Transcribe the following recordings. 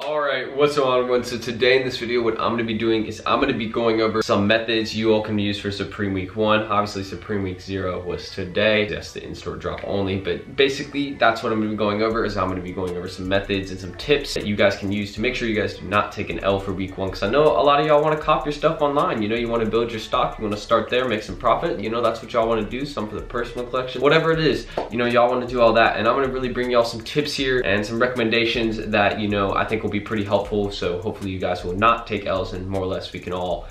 Alright, what's going on everyone? So today in this video what I'm going to be doing is I'm going to be going over some methods you all can use for Supreme Week 1. Obviously Supreme Week 0 was today. That's the in-store drop only, but basically that's what I'm going to be going over. Is I'm going to be going over some methods and some tips that you guys can use to make sure you guys do not take an L for Week 1, because I know a lot of y'all want to cop your stuff online. You know, you want to build your stock, you want to start there, make some profit. You know, that's what y'all want to do, some for the personal collection, whatever it is. You know, y'all want to do all that, and I'm going to really bring y'all some tips here and some recommendations that, you know, I think will be pretty helpful. So hopefully you guys will not take L's, and more or less we can all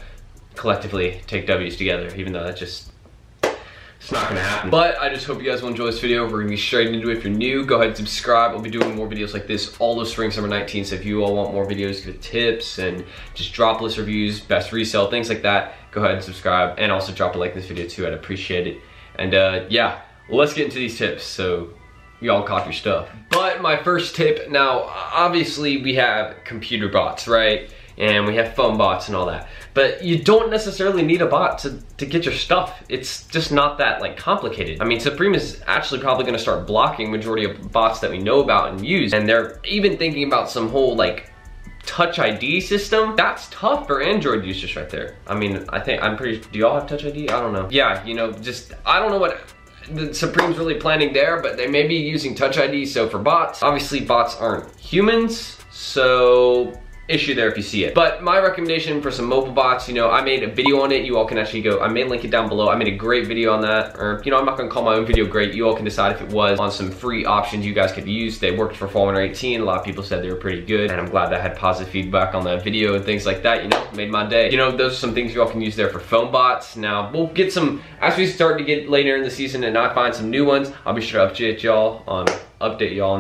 collectively take W's together, even though that's just, it's not gonna happen. But I just hope you guys will enjoy this video. We're gonna be straight into it. If you're new, go ahead and subscribe. I'll be doing more videos like this all of spring, summer 19. So if you all want more videos, give tips and just drop list reviews, best resale, things like that, go ahead and subscribe, and also drop a like in this video too. I'd appreciate it. And yeah, let's get into these tips. So y'all cop your stuff. But my first tip, now obviously we have computer bots, right? And we have phone bots and all that. But you don't necessarily need a bot to get your stuff. It's just not that like complicated. I mean, Supreme is actually probably gonna start blocking majority of bots that we know about and use. And they're even thinking about some whole like Touch ID system. That's tough for Android users right there. I mean, do y'all have Touch ID? I don't know. Yeah, you know, just, I don't know what the Supreme's really planning there, but they may be using Touch ID. So for bots, obviously bots aren't humans, so issue there if you see it. But my recommendation for some mobile bots, you know, I made a video on it. You all can actually go, I may link it down below. I made a great video on that, or, you know, I'm not gonna call my own video great. You all can decide if it was, on some free options you guys could use. They worked for Fall Winter 18. A lot of people said they were pretty good, and I'm glad that I had positive feedback on that video and things like that, you know, made my day. You know, those are some things you all can use there for phone bots. Now, we'll get some, as we start to get later in the season and I find some new ones, I'll be sure to update y'all on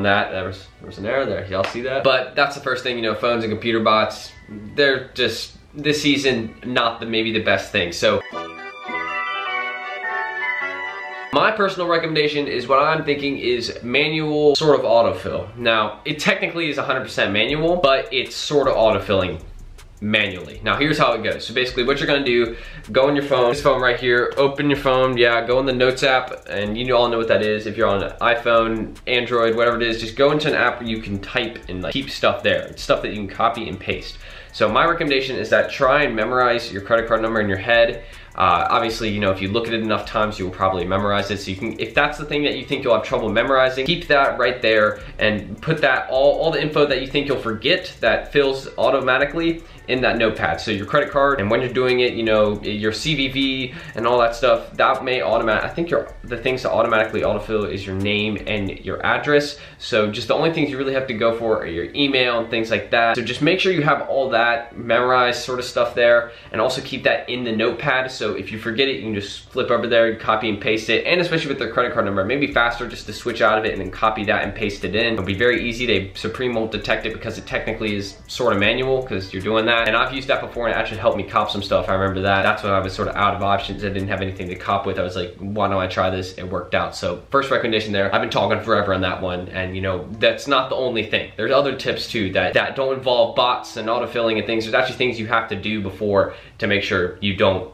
that. There was an error there, y'all see that? But that's the first thing, you know, phones and computer bots, they're just, this season, not maybe the best thing. So my personal recommendation is, what I'm thinking is manual sort of autofill. Now, it technically is 100% manual, but it's sort of autofilling manually. Now here's how it goes. So basically what you're gonna do, go on your phone, this phone right here, open your phone, yeah, go in the Notes app, and you all know what that is. If you're on an iPhone, Android, whatever it is, just go into an app where you can type and like keep stuff there. It's stuff that you can copy and paste. So my recommendation is that try and memorize your credit card number in your head. Obviously, you know, if you look at it enough times, you'll probably memorize it. So you can, if that's the thing that you think you'll have trouble memorizing, keep that right there and put that, all the info that you think you'll forget that fills automatically in that notepad. So your credit card, and when you're doing it, you know, your CVV and all that stuff, that may I think the things to automatically autofill is your name and your address. So just the only things you really have to go for are your email and things like that. So just make sure you have all that memorized sort of stuff there, and also keep that in the notepad. So if you forget it, you can just flip over there, copy and paste it. And especially with their credit card number, maybe faster just to switch out of it and then copy that and paste it in. It'll be very easy. Supreme won't detect it because it technically is sort of manual because you're doing that. And I've used that before and it actually helped me cop some stuff. I remember that. That's when I was sort of out of options. I didn't have anything to cop with. I was like, why don't I try this? It worked out. So first recommendation there. I've been talking forever on that one, and you know, that's not the only thing. There's other tips too that don't involve bots and autofilling and things. There's actually things you have to do before to make sure you don't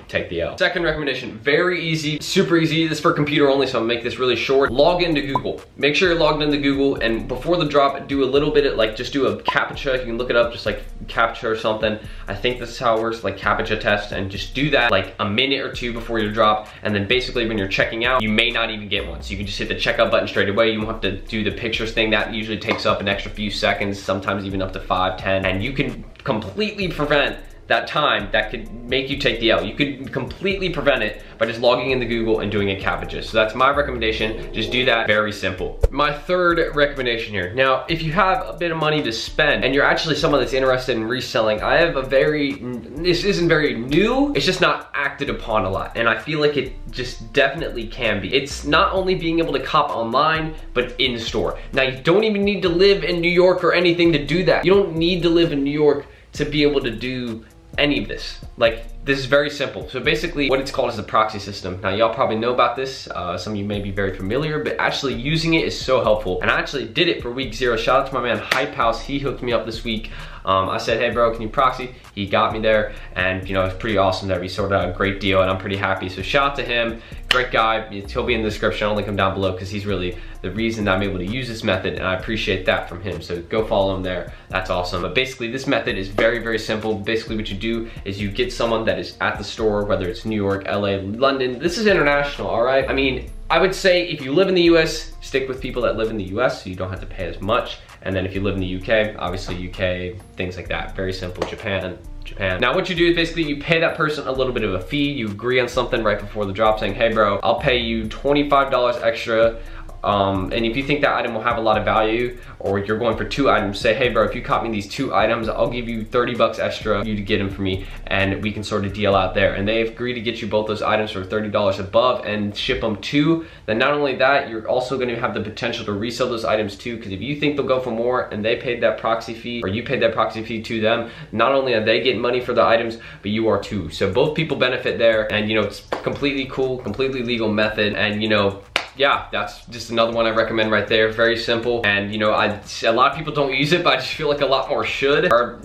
take the L. Second recommendation, very easy, super easy. This is for computer only, so I'm gonna make this really short. Log into Google. Make sure you're logged into Google, and before the drop, do a little bit of like, just do a CAPTCHA. You can look it up, just like CAPTCHA or something. I think this is how it works, like CAPTCHA test, and just do that like a minute or two before your drop. And then basically when you're checking out, you may not even get one. So you can just hit the checkout button straight away. You won't have to do the pictures thing. That usually takes up an extra few seconds, sometimes even up to 5, 10. And you can completely prevent that time that could make you take the L. You could completely prevent it by just logging into Google and doing a CAPTCHA. So that's my recommendation. Just do that, very simple. My third recommendation here. Now, if you have a bit of money to spend and you're actually someone that's interested in reselling, I have this isn't very new, it's just not acted upon a lot. And I feel like it just definitely can be. It's not only being able to cop online, but in store. Now, you don't even need to live in New York or anything to do that. You don't need to live in New York to be able to do any of this. Like, this is very simple. So basically what it's called is the proxy system. Now y'all probably know about this. Some of you may be very familiar, but actually using it is so helpful. And I actually did it for week 0. Shout out to my man Hype House. He hooked me up this week. I said, hey bro, can you proxy? He got me there, and you know, it's pretty awesome that we sorted out a great deal, and I'm pretty happy. So shout out to him, great guy. He'll be in the description. I'll link him down below because he's really the reason that I'm able to use this method, and I appreciate that from him. So go follow him there. That's awesome. But basically this method is very, very simple. Basically what you do is you get someone that is at the store, whether it's New York, LA, London. This is international, all right? I mean, I would say if you live in the US, stick with people that live in the US so you don't have to pay as much. And then if you live in the UK, obviously UK, things like that. Very simple. Japan. Now what you do is basically you pay that person a little bit of a fee. You agree on something right before the drop saying, hey bro, I'll pay you $25 extra. And if you think that item will have a lot of value, or you're going for 2 items, say, hey bro, if you caught me these 2 items, I'll give you 30 bucks extra for you to get them for me, and we can sort of deal out there. And they agree to get you both those items for $30 above and ship them too. Then not only that, you're also going to have the potential to resell those items too, because if you think they'll go for more and they paid that proxy fee, or you paid that proxy fee to them, not only are they getting money for the items, but you are too. So both people benefit there, and you know, it's completely cool, completely legal method, and you know, yeah, that's just another one I recommend right there. Very simple, and you know, a lot of people don't use it, but I just feel like a lot more should. Or,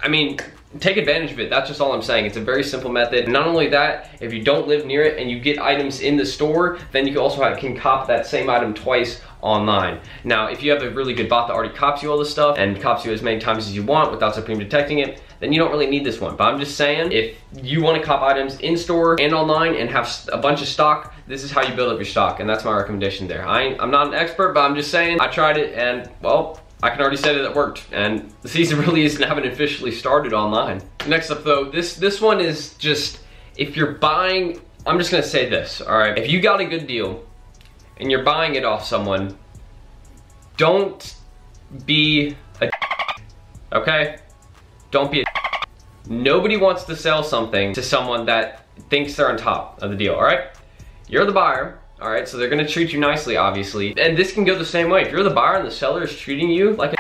I mean, take advantage of it. That's just all I'm saying. It's a very simple method. And not only that, if you don't live near it and you get items in the store, then you can also can cop that same item twice online. Now, if you have a really good bot that already cops you all this stuff and cops you as many times as you want without Supreme detecting it, then you don't really need this one. But I'm just saying, if you want to cop items in store and online and have a bunch of stock, this is how you build up your stock, and that's my recommendation there. I'm not an expert, but I'm just saying, I tried it, and well, I can already say that it worked, and the season really haven't officially started online. Next up though, this one is just, if you're buying, I'm just gonna say this, all right? If you got a good deal and you're buying it off someone, don't be a okay? Don't be a nobody wants to sell something to someone that thinks they're on top of the deal, all right? You're the buyer, all right? So they're gonna treat you nicely, obviously. And this can go the same way. If you're the buyer and the seller is treating you like a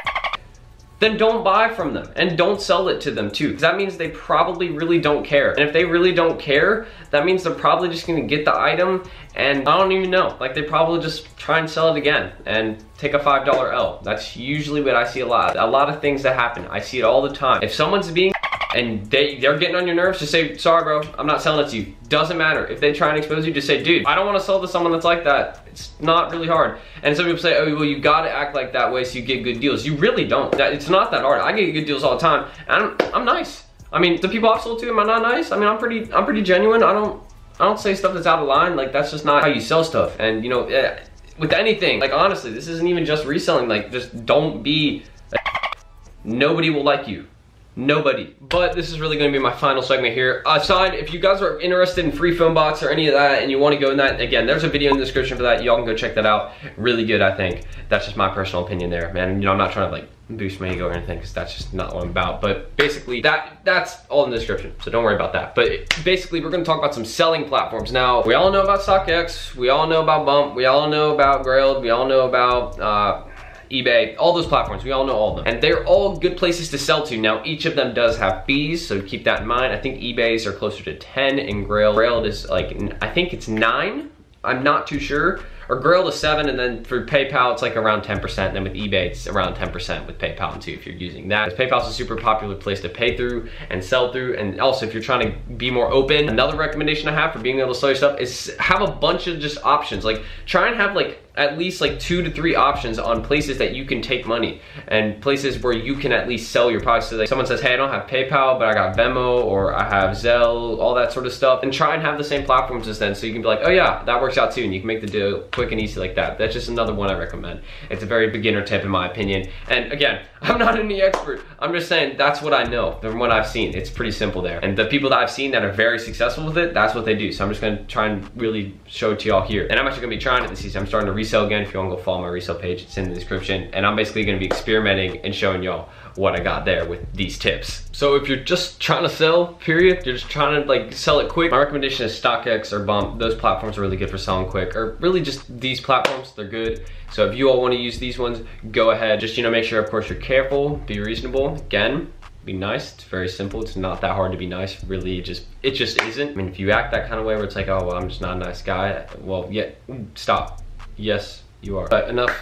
then don't buy from them, and don't sell it to them too, because that means they probably really don't care. And if they really don't care, that means they're probably just gonna get the item, and I don't even know, like they probably just try and sell it again and take a $5 L. That's usually what I see a lot. A lot of things that happen, I see it all the time. If someone's being and they're getting on your nerves, just say, sorry bro, I'm not selling it to you. Doesn't matter. If they try and expose you, just say, dude, I don't want to sell to someone that's like that. It's not really hard. And some people say, oh, well, you gotta act like that way so you get good deals. You really don't. It's not that hard. I get good deals all the time, and I'm nice. I mean, the people I've sold to, am I not nice? I mean, I'm pretty genuine. I don't say stuff that's out of line. Like, that's just not how you sell stuff. And you know, with anything, like honestly, this isn't even just reselling. Like, just don't be nobody will like you. Nobody. But this is really going to be my final segment here. Aside, if you guys are interested in free phone bots or any of that and you want to go in that, again, there's a video in the description for that. Y'all can go check that out. Really good, I think. That's just my personal opinion there, man. You know, I'm not trying to like boost my ego or anything, because that's just not what I'm about. But basically, that's all in the description, so don't worry about that. But basically, we're going to talk about some selling platforms. Now, we all know about StockX, we all know about Bump, we all know about Grailed, we all know about eBay, all those platforms, we all know all of them. And they're all good places to sell to. Now, each of them does have fees, so keep that in mind. I think eBay's are closer to 10 and Grailed is like, I think it's 9. I'm not too sure. Or Grailed is 7, and then for PayPal, it's like around 10%. And then with eBay, it's around 10% with PayPal too, if you're using that. PayPal's a super popular place to pay through and sell through. And also, if you're trying to be more open, another recommendation I have for being able to sell your stuff is have a bunch of just options. Like, try and have like at least like 2 to 3 options on places that you can take money and places where you can at least sell your products. So like someone says, hey, I don't have PayPal, but I got Venmo or I have Zelle, all that sort of stuff. And try and have the same platforms as them, so you can be like, oh yeah, that works out too. And you can make the deal quick and easy like that. That's just another one I recommend. It's a very beginner tip in my opinion. And again, I'm not any expert. I'm just saying that's what I know from what I've seen. It's pretty simple there. And the people that I've seen that are very successful with it, that's what they do. So I'm just gonna try and really show it to y'all here. And I'm actually gonna be trying it this season. I'm starting to resell again. If you wanna go follow my resale page, it's in the description. And I'm basically gonna be experimenting and showing y'all what I got there with these tips. So if you're just trying to sell, period, you're just trying to like sell it quick, my recommendation is StockX or Bump. Those platforms are really good for selling quick, or really just these platforms, they're good. So if you all want to use these ones, go ahead. Just, you know, make sure of course you're careful, be reasonable. Again, be nice. It's very simple. It's not that hard to be nice. Really, it just isn't. I mean, if you act that kind of way where it's like, oh, well, I'm just not a nice guy. Well, yeah, stop. Yes, you are. But enough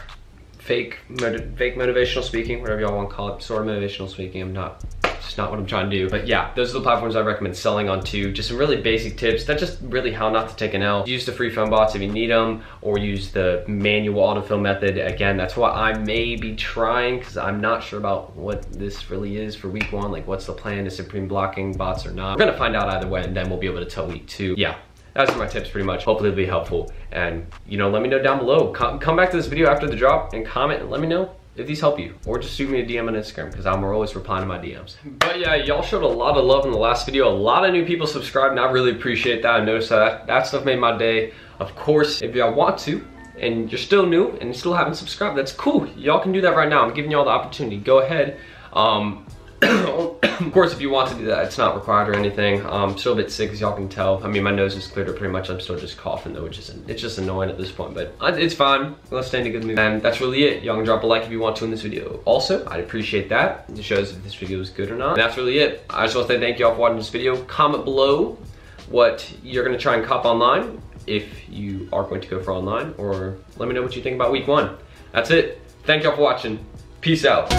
fake motivational speaking, whatever y'all want to call it. Sort of motivational speaking. It's just not what I'm trying to do. But yeah, those are the platforms I recommend selling on to. Just some really basic tips. That's just really how not to take an L. Use the free phone bots if you need them, or use the manual autofill method. Again, that's what I may be trying, because I'm not sure about what this really is for week 1. Like, what's the plan? Is Supreme blocking bots or not? We're gonna find out either way, and then we'll be able to tell week 2. Yeah. That's my tips pretty much. Hopefully it'll be helpful. And you know, let me know down below. Come back to this video after the drop and comment and let me know if these help you, or just shoot me a DM on Instagram, because I'm always replying to my DMs. But yeah, y'all showed a lot of love in the last video. A lot of new people subscribed, and I really appreciate that. I noticed that stuff made my day. Of course, if y'all want to, and you're still new and still haven't subscribed, that's cool. Y'all can do that right now. I'm giving y'all the opportunity. Go ahead. Of course, if you want to do that, it's not required or anything. I'm still a bit sick, as y'all can tell. I mean, my nose is cleared up pretty much. I'm still just coughing though, which is, it's just annoying at this point, but it's fine. Let's stay in a good mood. And that's really it. Y'all can drop a like if you want to in this video. Also, I'd appreciate that. It shows if this video is good or not. And that's really it. I just want to say thank y'all for watching this video. Comment below what you're gonna try and cop online, if you are going to go for online, or let me know what you think about week 1. That's it. Thank y'all for watching. Peace out.